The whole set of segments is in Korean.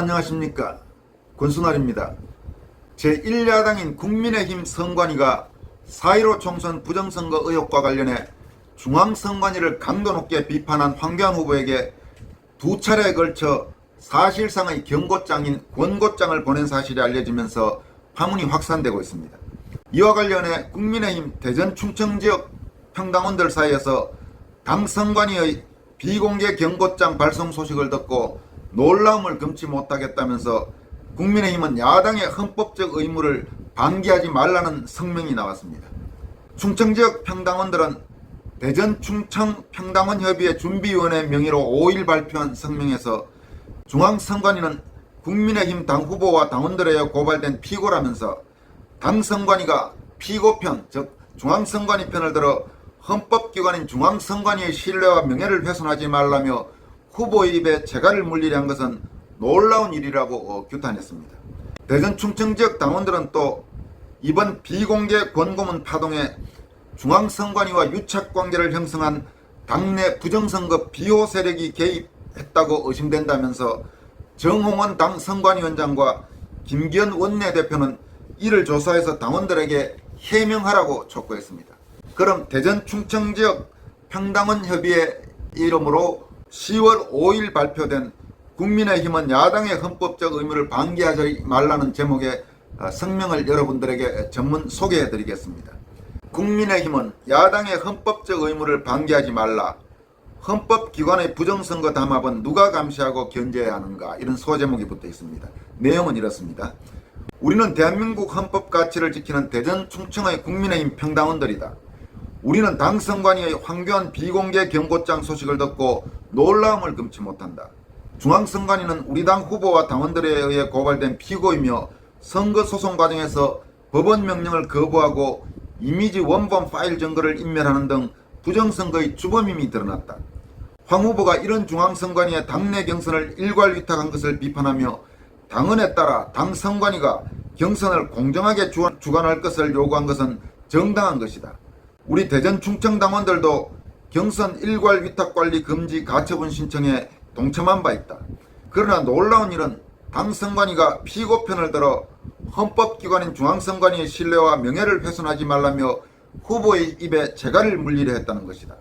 안녕하십니까. 권순환입니다. 제1야당인 국민의힘 선관위가 4.15 총선 부정선거 의혹과 관련해 중앙선관위를 강도 높게 비판한 황교안 후보에게 두 차례에 걸쳐 사실상의 경고장인 권고장을 보낸 사실이 알려지면서 파문이 확산되고 있습니다. 이와 관련해 국민의힘 대전 충청지역 평당원들 사이에서 당 선관위의 비공개 경고장 발송 소식을 듣고 놀라움을 금치 못하겠다면서 국민의힘은 야당의 헌법적 의무를 방기하지 말라는 성명이 나왔습니다. 충청지역 평당원들은 대전 충청평당원협의회 준비위원회 명의로 5일 발표한 성명에서 중앙선관위는 국민의힘 당 후보와 당원들에 의해 고발된 피고라면서 당 선관위가 피고편, 즉 중앙선관위 편을 들어 헌법기관인 중앙선관위의 신뢰와 명예를 훼손하지 말라며 후보의 입에 재갈을 물리려 한 것은 놀라운 일이라고 규탄했습니다. 대전 충청지역 당원들은 또 이번 비공개 권고문 파동에 중앙선관위와 유착관계를 형성한 당내 부정선거 비호 세력이 개입했다고 의심된다면서 정홍원 당 선관위원장과 김기현 원내대표는 이를 조사해서 당원들에게 해명하라고 촉구했습니다. 그럼 대전 충청지역 평당원협의회 이름으로 10월 5일 발표된 국민의힘은 야당의 헌법적 의무를 방기하지 말라는 제목의 성명을 여러분들에게 전문 소개해 드리겠습니다. 국민의힘은 야당의 헌법적 의무를 방기하지 말라. 헌법기관의 부정선거 담합은 누가 감시하고 견제해야 하는가, 이런 소제목이 붙어 있습니다. 내용은 이렇습니다. 우리는 대한민국 헌법 가치를 지키는 대전 충청의 국민의힘 평당원들이다. 우리는 당 선관위의 황교안 비공개 경고장 소식을 듣고 놀라움을 금치 못한다. 중앙선관위는 우리 당 후보와 당원들에 의해 고발된 피고이며 선거소송 과정에서 법원 명령을 거부하고 이미지 원본 파일 증거를 인멸하는 등 부정선거의 주범임이 드러났다. 황 후보가 이런 중앙선관위의 당내 경선을 일괄 위탁한 것을 비판하며 당헌에 따라 당 선관위가 경선을 공정하게 주관할 것을 요구한 것은 정당한 것이다. 우리 대전 충청 당원들도 경선 일괄 위탁관리 금지 가처분 신청에 동참한 바 있다. 그러나 놀라운 일은 당 선관위가 피고편을 들어 헌법기관인 중앙선관위의 신뢰와 명예를 훼손하지 말라며 후보의 입에 재갈을 물리려 했다는 것이다.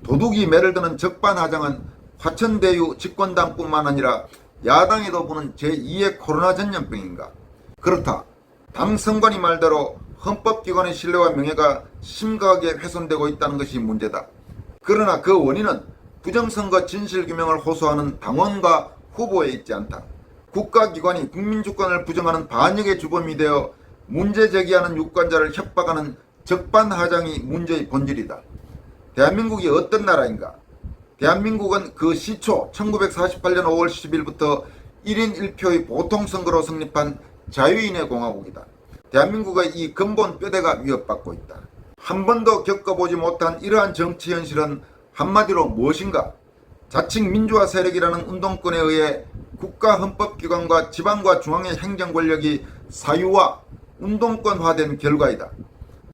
도둑이 매를 드는 적반하장은 화천대유 집권당뿐만 아니라 야당에도 부는 제2의 코로나 전염병인가? 그렇다. 당 선관위 말대로 헌법기관의 신뢰와 명예가 심각하게 훼손되고 있다는 것이 문제다. 그러나 그 원인은 부정선거 진실규명을 호소하는 당원과 후보에 있지 않다. 국가기관이 국민주권을 부정하는 반역의 주범이 되어 문제 제기하는 유권자를 협박하는 적반하장이 문제의 본질이다. 대한민국이 어떤 나라인가? 대한민국은 그 시초 1948년 5월 10일부터 1인 1표의 보통선거로 성립한 자유인의 공화국이다. 대한민국의 이 근본 뼈대가 위협받고 있다. 한 번도 겪어보지 못한 이러한 정치 현실은 한마디로 무엇인가? 자칭 민주화 세력이라는 운동권에 의해 국가 헌법기관과 지방과 중앙의 행정권력이 사유화, 운동권화된 결과이다.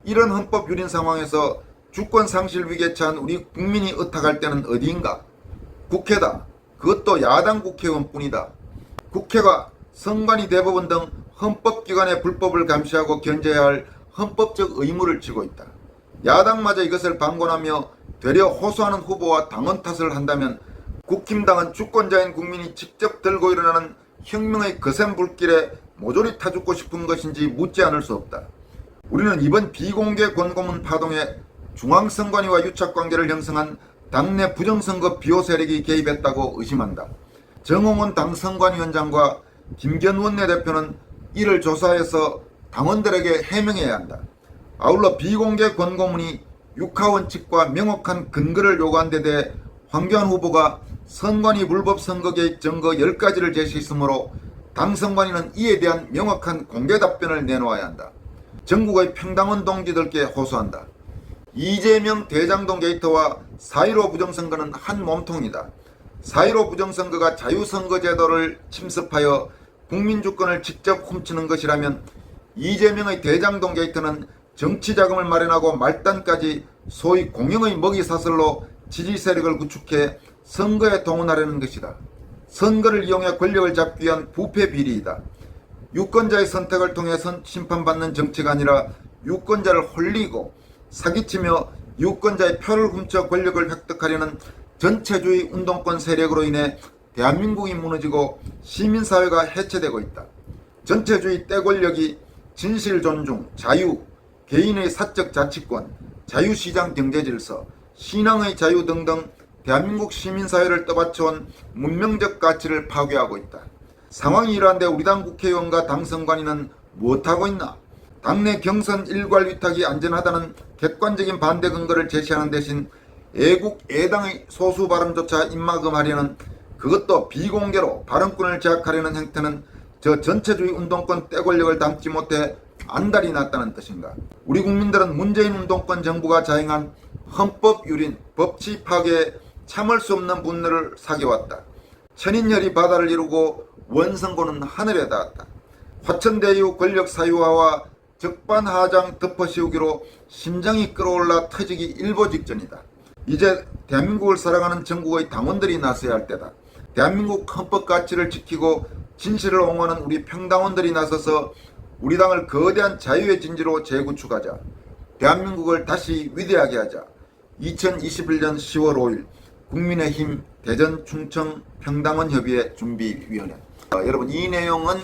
이런 헌법 유린 상황에서 주권 상실 위기에 처한 우리 국민이 의탁할 때는 어디인가? 국회다. 그것도 야당 국회의원뿐이다. 국회가 선관위 대법원 등 헌법기관의 불법을 감시하고 견제해야 할 헌법적 의무를 지고 있다. 야당마저 이것을 방관하며 되려 호소하는 후보와 당원 탓을 한다면 국힘당은 주권자인 국민이 직접 들고 일어나는 혁명의 거센 불길에 모조리 타 죽고 싶은 것인지 묻지 않을 수 없다. 우리는 이번 비공개 권고문 파동에 중앙선관위와 유착관계를 형성한 당내 부정선거 비호 세력이 개입했다고 의심한다. 정홍원 당 선관위원장과 김기현 원내대표는 이를 조사해서 당원들에게 해명해야 한다. 아울러 비공개 권고문이 육하원칙과 명확한 근거를 요구한 데 대해 황교안 후보가 선관위 불법 선거 개입 증거 10가지를 제시했으므로 당 선관위는 이에 대한 명확한 공개 답변을 내놓아야 한다. 전국의 평당원 동지들께 호소한다. 이재명 대장동 게이트와 4.15 부정선거는 한 몸통이다. 4.15 부정선거가 자유선거제도를 침습하여 국민주권을 직접 훔치는 것이라면 이재명의 대장동 게이트는 정치자금을 마련하고 말단까지 소위 공영의 먹이사슬로 지지세력을 구축해 선거에 동원하려는 것이다. 선거를 이용해 권력을 잡기 위한 부패 비리이다. 유권자의 선택을 통해 심판받는 정치가 아니라 유권자를 홀리고 사기치며 유권자의 표를 훔쳐 권력을 획득하려는 전체주의 운동권 세력으로 인해 대한민국이 무너지고 시민사회가 해체되고 있다. 전체주의 떼권력이 진실 존중, 자유, 개인의 사적 자치권, 자유시장 경제질서, 신앙의 자유 등등 대한민국 시민사회를 떠받쳐온 문명적 가치를 파괴하고 있다. 상황이 이러한데 우리 당 국회의원과 당선관위는 무엇하고 있나? 당내 경선 일괄 위탁이 안전하다는 객관적인 반대 근거를 제시하는 대신 애국 애당의 소수 발언조차 입막음하려는, 그것도 비공개로 발언권을 제약하려는 행태는 저 전체주의 운동권 떼권력을 담지 못해 안달이 났다는 뜻인가? 우리 국민들은 문재인 운동권 정부가 자행한 헌법유린 법치 파괴에 참을 수 없는 분노를 사겨왔다. 천인열이 바다를 이루고 원성고는 하늘에 닿았다. 화천대유 권력 사유화와 적반하장 덮어씌우기로 심장이 끓어올라 터지기 일보 직전이다. 이제 대한민국을 살아가는 전국의 당원들이 나서야 할 때다. 대한민국 헌법 가치를 지키고 진실을 옹호하는 우리 평당원들이 나서서 우리 당을 거대한 자유의 진지로 재구축하자. 대한민국을 다시 위대하게 하자. 2021년 10월 5일 국민의힘 대전 충청 평당원 협의회 준비위원회. 여러분, 이 내용은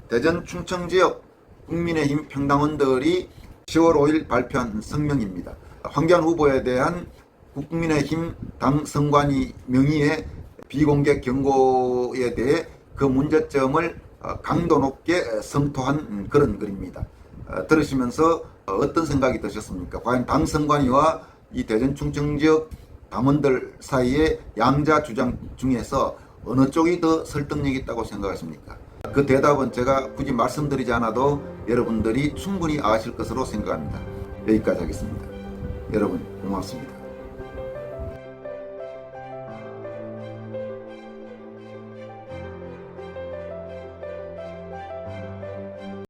대전 충청 지역 국민의힘 평당원들이 10월 5일 발표한 성명입니다. 황교안 후보에 대한 국민의힘 당 선관위 명의의 비공개 경고에 대해 그 문제점을 강도 높게 성토한 그런 글입니다. 들으시면서 어떤 생각이 드셨습니까? 과연 당 선관위와 이 대전 충청 지역 당원들 사이의 양자 주장 중에서 어느 쪽이 더 설득력이 있다고 생각하십니까? 그 대답은 제가 굳이 말씀드리지 않아도 여러분들이 충분히 아실 것으로 생각합니다. 여기까지 하겠습니다. 여러분 고맙습니다.